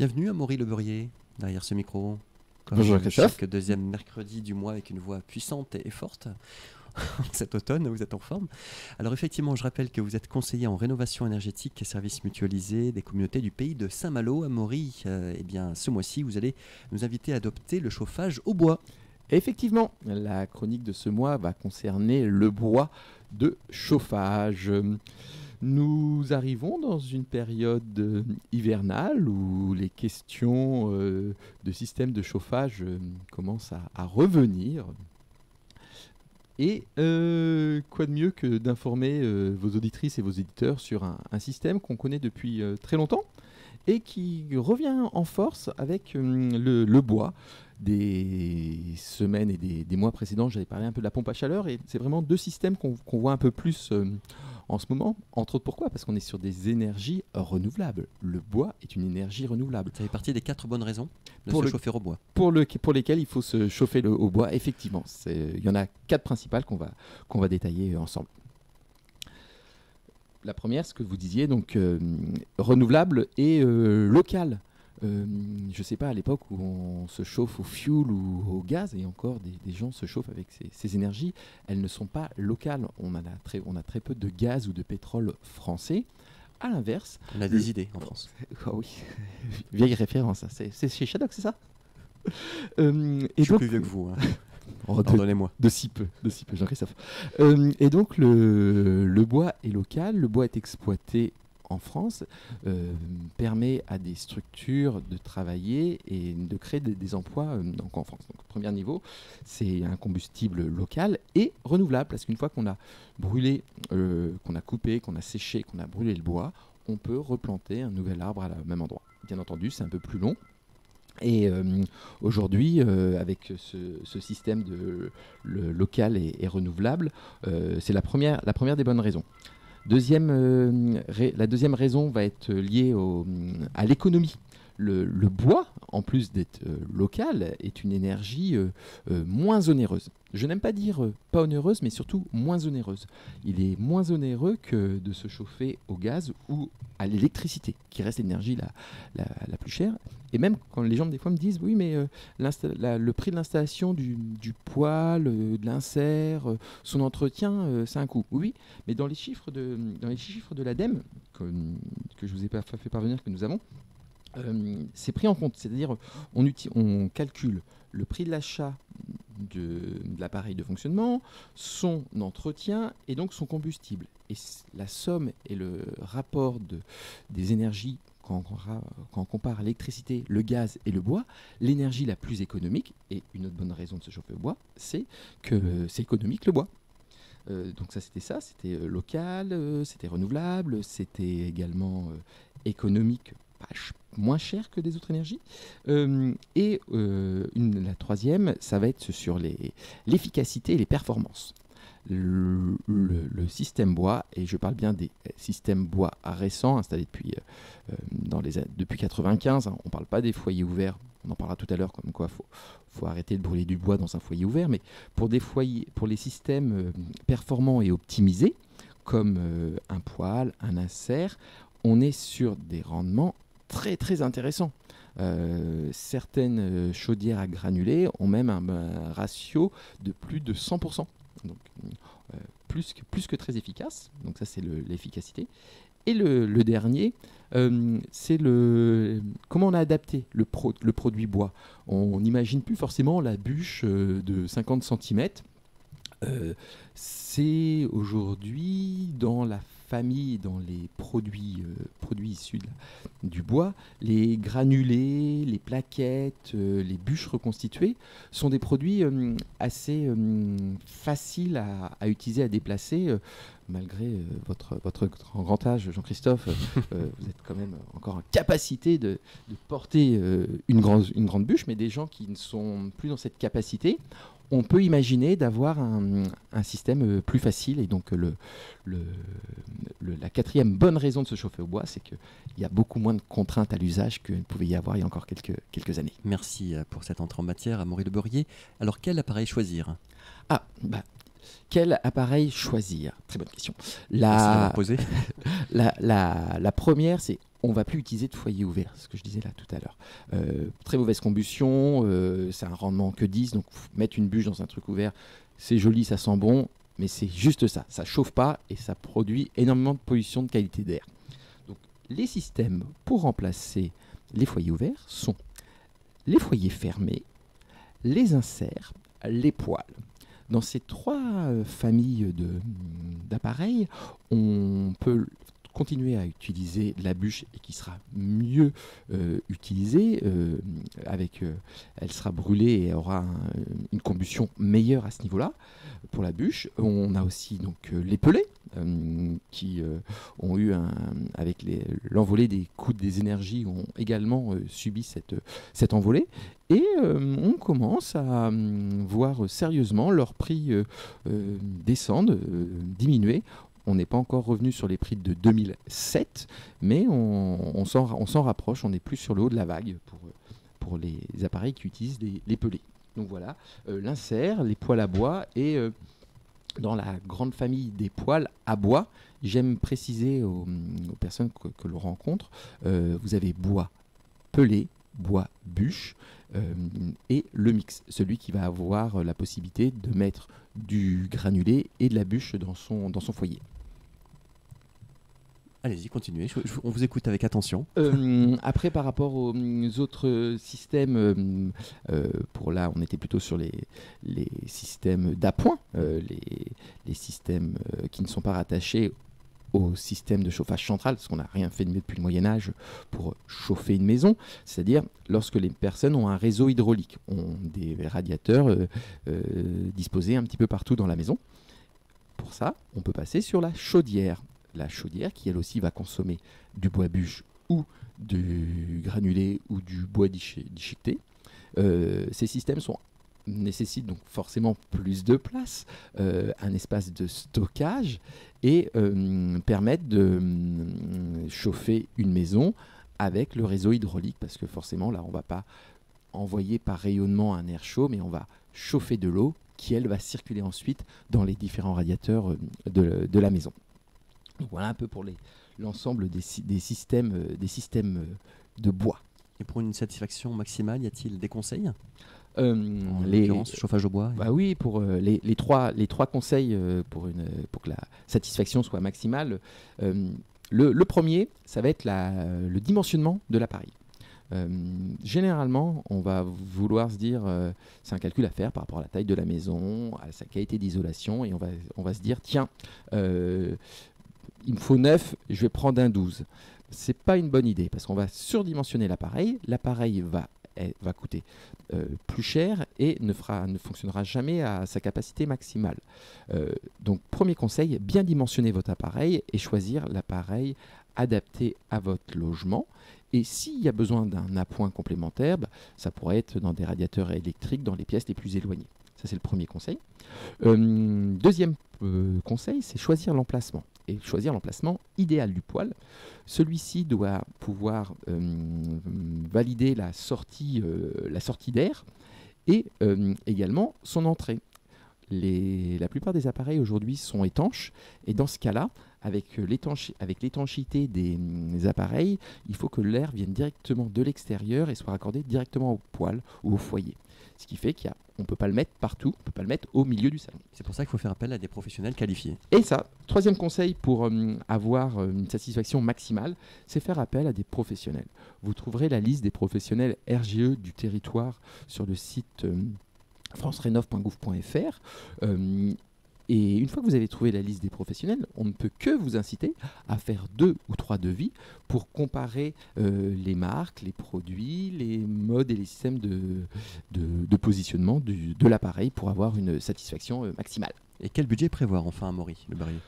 Bienvenue à Maury Le Beurrier, derrière ce micro. Comme Bonjour Christophe. chaque deuxième mercredi du mois avec une voix puissante et forte. Cet automne, vous êtes en forme. Alors effectivement, je rappelle que vous êtes conseiller en rénovation énergétique et services mutualisés des communautés du pays de Saint-Malo à Maury. Eh bien, ce mois-ci, vous allez nous inviter à adopter le chauffage au bois. Effectivement, la chronique de ce mois va concerner le bois de chauffage. Nous arrivons dans une période hivernale où les questions de système de chauffage commencent à revenir. Et quoi de mieux que d'informer vos auditrices et vos éditeurs sur un système qu'on connaît depuis très longtemps et qui revient en force avec le bois. Des semaines et des mois précédents, j'avais parlé un peu de la pompe à chaleur et c'est vraiment deux systèmes qu'on voit un peu plus en ce moment. Entre autres, pourquoi ? Parce qu'on est sur des énergies renouvelables. Le bois est une énergie renouvelable. Ça fait partie des 4 bonnes raisons de Pour se le- chauffer au bois. Pour lesquelles il faut se chauffer au bois, effectivement. Il y en a 4 principales qu'on va détailler ensemble. La première, ce que vous disiez, donc renouvelable et local. Je ne sais pas, à l'époque où on se chauffe au fioul ou au gaz, et encore des gens se chauffent avec ces énergies, elles ne sont pas locales. On a très peu de gaz ou de pétrole français. À l'inverse... On a des idées en France. Ah oui, vieille référence, ça. C'est chez Shadok, c'est ça Je suis plus vieux que vous. Hein. Oh, Pardonnez-moi. de si peu, Jean-Christophe. Et donc le bois est local, le bois est exploité en France, permet à des structures de travailler et de créer des emplois donc en France. Donc, premier niveau, c'est un combustible local et renouvelable, parce qu'une fois qu'on a brûlé, qu'on a coupé, qu'on a séché, qu'on a brûlé le bois, on peut replanter un nouvel arbre au même endroit. Bien entendu, c'est un peu plus long. Et aujourd'hui, avec ce système le local et renouvelable, c'est la première des bonnes raisons. La deuxième raison va être liée à l'économie. Le bois, en plus d'être local, est une énergie moins onéreuse. Je n'aime pas dire pas onéreuse, mais surtout moins onéreuse. Il est moins onéreux que de se chauffer au gaz ou à l'électricité, qui reste l'énergie la plus chère. Et même quand les gens des fois me disent oui, mais le prix de l'installation du poêle, de l'insert, son entretien, c'est un coût. Oui, mais dans les chiffres de l'ADEME que je vous ai pas fait parvenir, que nous avons, c'est pris en compte. C'est-à-dire on calcule le prix de l'achat de l'appareil de fonctionnement, son entretien et donc son combustible. Et la somme et le rapport des énergies, quand on compare l'électricité, le gaz et le bois, l'énergie la plus économique, et une autre bonne raison de se chauffer au bois, c'est que c'est économique le bois. Donc c'était local, c'était renouvelable, c'était également économique, moins cher que des autres énergies. La troisième, ça va être sur l'efficacité et les performances. Le système bois, et je parle bien des systèmes bois récents installés depuis 95, hein, on ne parle pas des foyers ouverts, on en parlera tout à l'heure, comme quoi faut arrêter de brûler du bois dans un foyer ouvert, mais pour les systèmes performants et optimisés, comme un poêle, un insert, on est sur des rendements très très intéressants. Certaines chaudières à granulés ont même un ratio de plus de 100%. Donc plus que très efficace. Donc ça, c'est l'efficacité. Et le dernier, c'est comment on a adapté le produit bois. On n'imagine plus forcément la bûche de 50 cm. C'est aujourd'hui dans la famille, dans les produits issus du bois, les granulés, les plaquettes, les bûches reconstituées sont des produits assez faciles à utiliser, à déplacer. Malgré votre grand âge, Jean-Christophe, vous êtes quand même encore en capacité de porter une grande bûche, mais des gens qui ne sont plus dans cette capacité, on peut imaginer d'avoir un système plus facile. Et donc la quatrième bonne raison de se chauffer au bois, c'est qu'il y a beaucoup moins de contraintes à l'usage qu'il pouvait y avoir il y a encore quelques années. Merci pour cette entrée en matière à Maury Le Beurrier. Alors quel appareil choisir ? Quel appareil choisir ? Très bonne question. La La première, c'est on ne va plus utiliser de foyer ouvert, ce que je disais là tout à l'heure. Très mauvaise combustion, c'est un rendement que 10, donc mettre une bûche dans un truc ouvert, c'est joli, ça sent bon, mais c'est juste ça. Ça ne chauffe pas et ça produit énormément de pollution de qualité d'air. Donc les systèmes pour remplacer les foyers ouverts sont les foyers fermés, les inserts, les poêles. Dans ces trois familles d'appareils, on peut continuer à utiliser la bûche et qui sera mieux utilisée. Elle sera brûlée et aura une combustion meilleure à ce niveau-là pour la bûche. On a aussi donc les pellets qui ont eu avec l'envolée des coûts des énergies ont également subi cette envolée. Et on commence à voir sérieusement leur prix descendre, diminuer. On n'est pas encore revenu sur les prix de 2007, mais on s'en rapproche. On est plus sur le haut de la vague pour les appareils qui utilisent les pellets. Donc voilà, l'insert, les poêles à bois et dans la grande famille des poêles à bois, j'aime préciser aux personnes que l'on rencontre, vous avez bois pelé, bois bûche et le mix, celui qui va avoir la possibilité de mettre du granulé et de la bûche dans son foyer. Allez-y, continuez, on vous écoute avec attention. Après, par rapport aux autres systèmes, on était plutôt sur les systèmes d'appoint, les systèmes qui ne sont pas rattachés au système de chauffage central, parce qu'on n'a rien fait de mieux depuis le Moyen-Âge pour chauffer une maison, c'est-à-dire lorsque les personnes ont un réseau hydraulique, ont des radiateurs disposés un petit peu partout dans la maison. Pour ça, on peut passer sur la chaudière. La chaudière qui elle aussi va consommer du bois bûche ou du granulé ou du bois déchiqueté. Ces systèmes nécessitent donc forcément plus de place, un espace de stockage et permettent de chauffer une maison avec le réseau hydraulique parce que forcément là on ne va pas envoyer par rayonnement un air chaud mais on va chauffer de l'eau qui elle va circuler ensuite dans les différents radiateurs de la maison. Donc voilà un peu pour l'ensemble des systèmes de bois. Et pour une satisfaction maximale, y a-t-il des conseils en l'occurrence, chauffage au bois Bah oui, pour les trois conseils pour que la satisfaction soit maximale. Le premier, ça va être le dimensionnement de l'appareil. Généralement, on va vouloir se dire, c'est un calcul à faire par rapport à la taille de la maison, à sa qualité d'isolation, et on va se dire, tiens, il me faut 9, je vais prendre un 12. C'est pas une bonne idée parce qu'on va surdimensionner l'appareil. L'appareil va coûter plus cher et ne fonctionnera jamais à sa capacité maximale. Donc, premier conseil, bien dimensionner votre appareil et choisir l'appareil adapté à votre logement. Et s'il y a besoin d'un appoint complémentaire, ça pourrait être dans des radiateurs électriques dans les pièces les plus éloignées. Ça, c'est le premier conseil. Deuxième conseil, c'est choisir l'emplacement. Et choisir l'emplacement idéal du poêle. Celui-ci doit pouvoir valider la sortie d'air et également son entrée. La plupart des appareils aujourd'hui sont étanches et dans ce cas-là, avec l'étanchéité des appareils, il faut que l'air vienne directement de l'extérieur et soit raccordé directement au poêle ou au foyer. Ce qui fait qu'on ne peut pas le mettre partout, on ne peut pas le mettre au milieu du salon. C'est pour ça qu'il faut faire appel à des professionnels qualifiés. Et ça, troisième conseil pour avoir une satisfaction maximale, c'est faire appel à des professionnels. Vous trouverez la liste des professionnels RGE du territoire sur le site francerénov.gouv.fr. Et une fois que vous avez trouvé la liste des professionnels, on ne peut que vous inciter à faire 2 ou 3 devis pour comparer les marques, les produits, les modes et les systèmes de positionnement de l'appareil pour avoir une satisfaction maximale. Et quel budget prévoir enfin à Maury, le Berrier?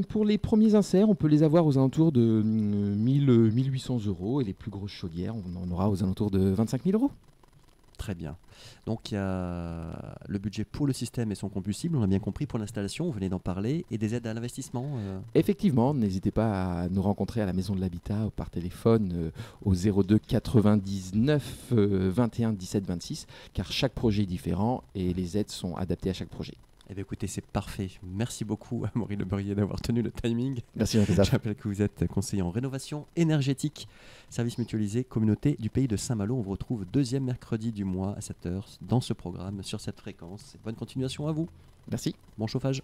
Pour les premiers inserts, on peut les avoir aux alentours de 1800 € et les plus grosses chaudières, on en aura aux alentours de 25 000 €. Très bien. Donc il y a le budget pour le système et son combustible, on a bien compris, pour l'installation, vous venez d'en parler, et des aides à l'investissement Effectivement, n'hésitez pas à nous rencontrer à la Maison de l'Habitat ou par téléphone au 02 99 21 17 26, car chaque projet est différent et les aides sont adaptées à chaque projet. Eh bien, écoutez, c'est parfait. Merci beaucoup à Maury Le Bruyer d'avoir tenu le timing. Merci Jean-Christophe. Je rappelle que vous êtes conseiller en rénovation énergétique, service mutualisé, communauté du pays de Saint-Malo. On vous retrouve deuxième mercredi du mois à 7h dans ce programme, sur cette fréquence. Bonne continuation à vous. Merci. Bon chauffage.